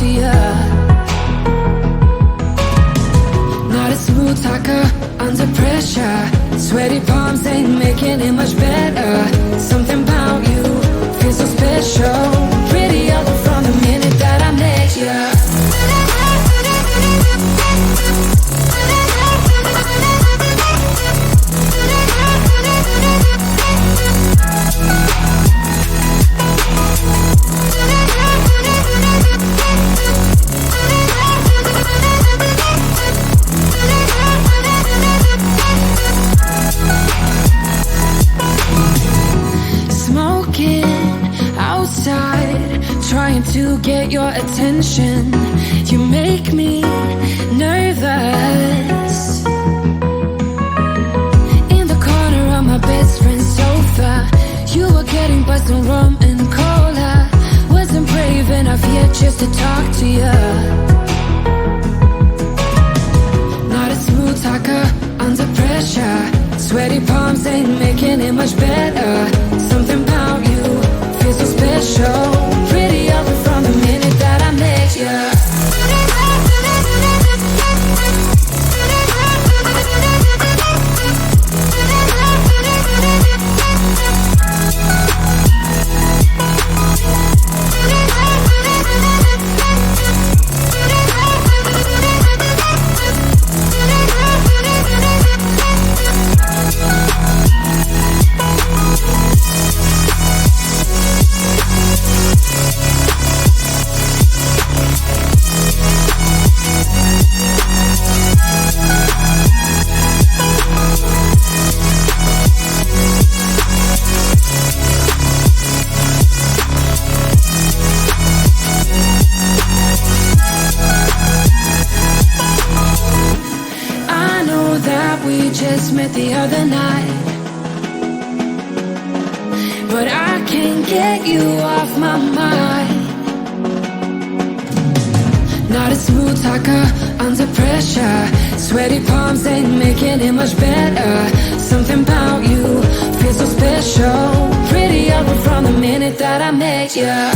to ya. Not a smooth talker under pressure. Sweaty palms ain't making it much better. Something about you feels so special. Prettier from the minute that I met ya. Trying to get your attention. You make me nervous. In the corner of my best friend's sofa, you were getting buzzed on rum and cola. Wasn't brave enough yet just to talk to you. Not a smooth talker under pressure. Sweaty palms ain't making it much better. Something about you feels so special. Prettier from the minute that I met ya. Just met the other night, but I can't get you off my mind. Not a smooth talker under pressure. Sweaty palms ain't making it much better. Something about you feels so special. Prettier from the minute that I met ya.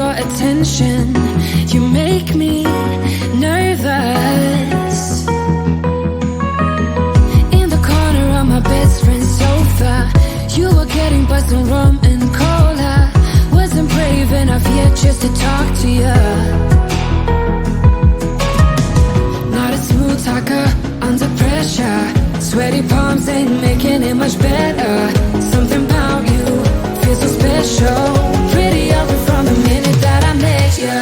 your attention. You make me nervous. In the corner of my best friend's sofa, you were getting buzzed on rum and cola. Wasn't brave enough yet just to talk to you. Not a smooth talker under pressure. Sweaty palms ain't making it much better. Something about you feels so special. Pretty up from the minute that I met you.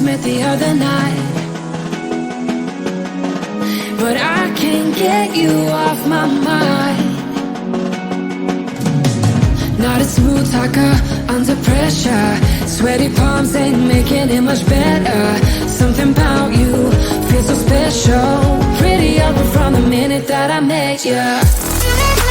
Met the other night, but I can't get you off my mind. Not a smooth talker under pressure. Sweaty palms ain't making it much better. Something about you feels so special. Pretty up from the minute that I met you.